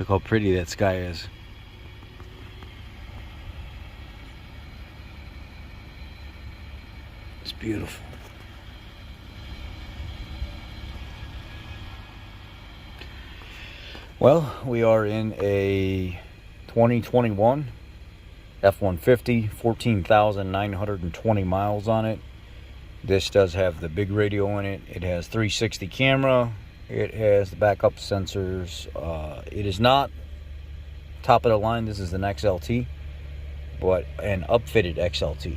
Look how pretty that sky is. It's beautiful. Well, we are in a 2021 F-150, 14,920 miles on it. This does have the big radio in it. It has 360 camera. It has the backup sensors. It is not top of the line. This is an XLT, but an upfitted XLT.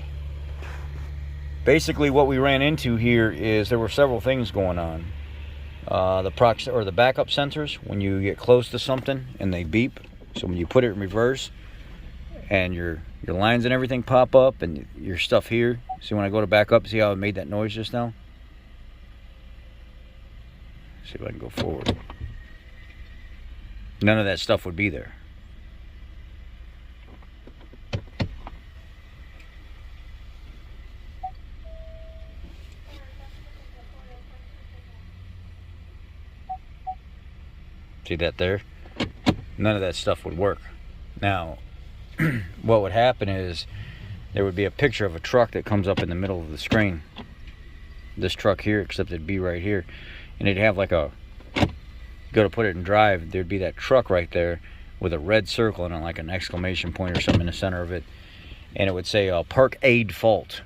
Basically, what we ran into here is there were several things going on. The backup sensors, when you get close to something and they beep. So when you put it in reverse and your lines and everything pop up and your stuff here. See, when I go to back up, see how it made that noise just now? See if I can go forward. None of that stuff would be there. See that there? None of that stuff would work. Now, what would happen is there would be a picture of a truck that comes up in the middle of the screen. This truck here, except it'd be right here. And it'd have like go to put it in drive, there'd be that truck right there with a red circle and like an exclamation point or something in the center of it. And it would say park aid fault.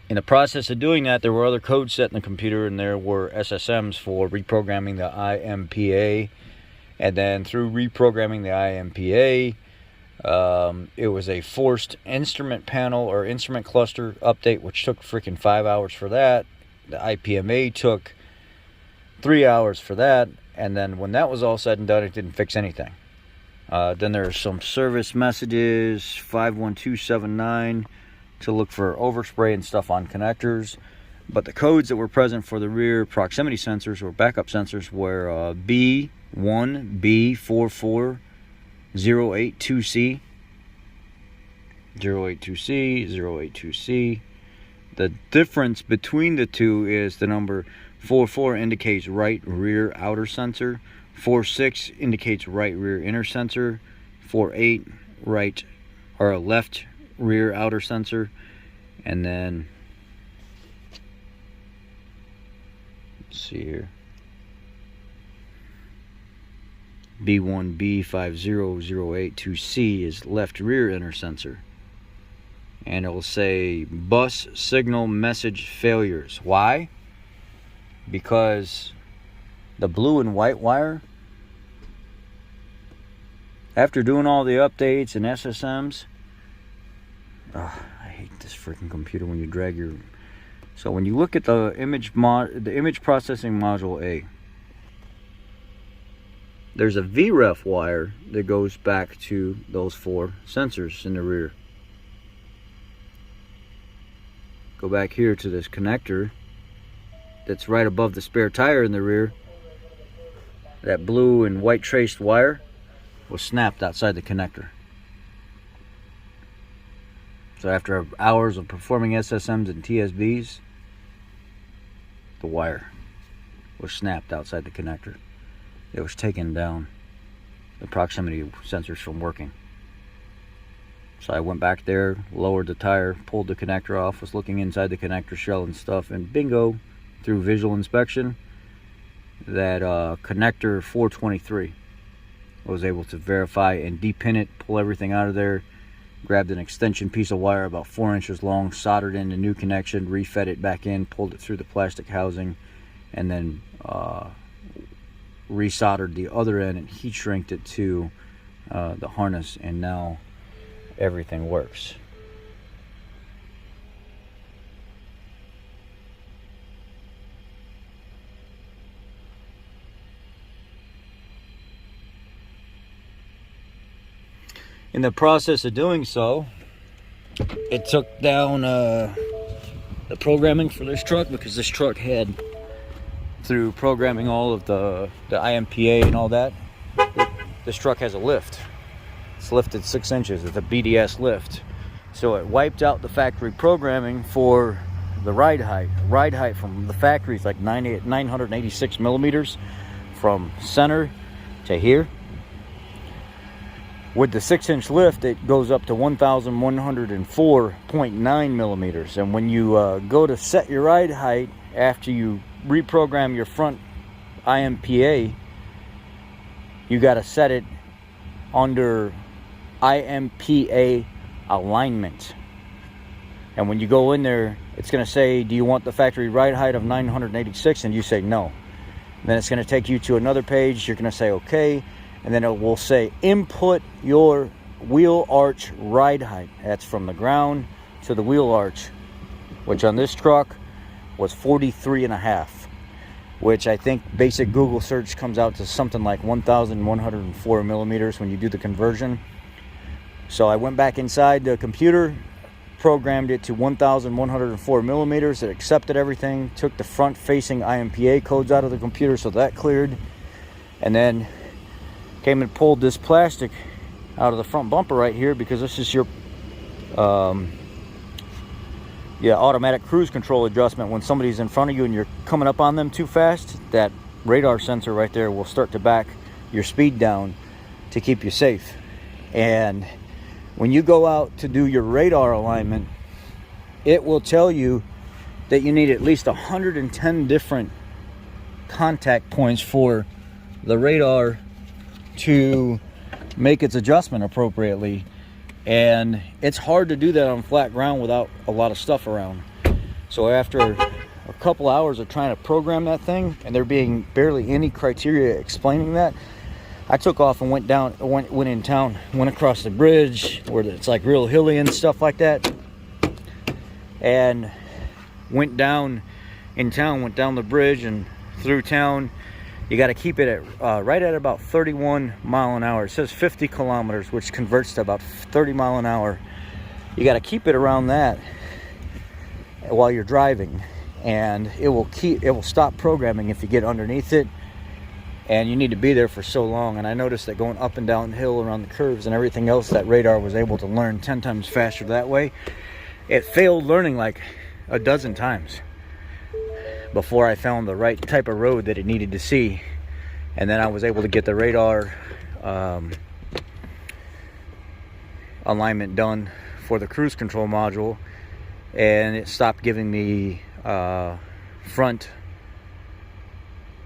In the process of doing that, there were other codes set in the computer, and there were SSMs for reprogramming the IMPA. And then through reprogramming the IMPA, it was a forced instrument panel or instrument cluster update, which took freaking 5 hours for that. The IPMA took 3 hours for that. And then when that was all said and done, it didn't fix anything. Then there's some service messages, 51279, to look for overspray and stuff on connectors. But the codes that were present for the rear proximity sensors or backup sensors were B1, B44, 082C, 082C, 082C. The difference between the two is the number 44 indicates right rear outer sensor, 46 indicates right rear inner sensor, 48 right or left rear outer sensor, and then let's see here, B1B50082C is left rear inner sensor, and it will say bus signal message failures. Why? Because the blue and white wire, after doing all the updates and SSMs, I hate this freaking computer when you drag your... So when you look at the image processing module A, there's a VREF wire that goes back to those 4 sensors in the rear. Go back here to this connector that's right above the spare tire in the rear. That blue and white traced wire was snapped outside the connector. So after hours of performing SSMs and TSBs, the wire was snapped outside the connector. It was taking down the proximity sensors from working. So I went back there, lowered the tire, pulled the connector off, was looking inside the connector shell and stuff, and bingo, through visual inspection, that connector 423. I was able to verify and depin it, pull everything out of there, grabbed an extension piece of wire about 4 inches long, soldered in a new connection, refed it back in, pulled it through the plastic housing, and then resoldered the other end and heat shrinked it to the harness, and now everything works. In the process of doing so, it took down the programming for this truck, because this truck had, through programming all of the IMPA and all that, this truck has a lift. It's lifted 6 inches. It's a BDS lift. So it wiped out the factory programming for the ride height. Ride height from the factory is like 986 millimeters from center to here. With the 6-inch lift, it goes up to 1,104.9 millimeters. And when you go to set your ride height after you reprogram your front IMPA, you got to set it under IMPA alignment. And when you go in there, it's going to say, do you want the factory ride height of 986? And you say no. Then it's going to take you to another page. You're going to say okay. And then it will say input your wheel arch ride height. That's from the ground to the wheel arch, which on this truck was 43.5, which I think basic Google search comes out to something like 1,104 millimeters when you do the conversion. So I went back inside the computer, programmed it to 1,104 millimeters. It accepted everything, took the front facing IMPA codes out of the computer, so that cleared, and then came and pulled this plastic out of the front bumper right here, because this is your automatic cruise control adjustment. When somebody's in front of you and you're coming up on them too fast, that radar sensor right there will start to back your speed down to keep you safe. And when you go out to do your radar alignment, it will tell you that you need at least 110 different contact points for the radar to make its adjustment appropriately. And it's hard to do that on flat ground without a lot of stuff around. So after a couple hours of trying to program that thing, and there being barely any criteria explaining that, I took off and went in town, went across the bridge where it's like real hilly and stuff like that, and went down in town, went down the bridge and through town. You got to keep it at right at about 31 mile an hour. It says 50 kilometers, which converts to about 30 mile an hour. You got to keep it around that while you're driving, and it will stop programming if you get underneath it. And you need to be there for so long. And I noticed that going up and down hill around the curves and everything else, that radar was able to learn 10 times faster that way. It failed learning like a dozen times before I found the right type of road that it needed to see. And then I was able to get the radar alignment done for the cruise control module, and it stopped giving me front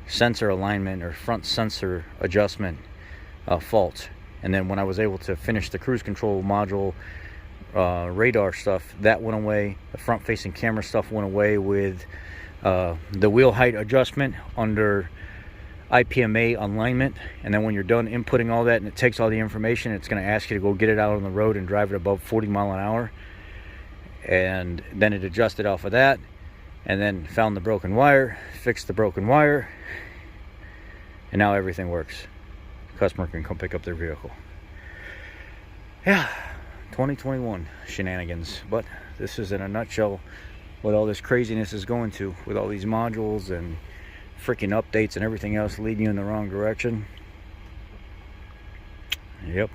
sensor alignment or front sensor adjustment fault. And then when I was able to finish the cruise control module radar stuff, that went away. The front facing camera stuff went away with the wheel height adjustment under IPMA alignment. And then when you're done inputting all that and it takes all the information, it's going to ask you to go get it out on the road and drive it above 40 mile an hour. And then it adjusted off of that, and then found the broken wire, fixed the broken wire, and now everything works. The customer can come pick up their vehicle. Yeah, 2021 shenanigans. But this is in a nutshell what all this craziness is going to, with all these modules and freaking updates and everything else leading you in the wrong direction. Yep.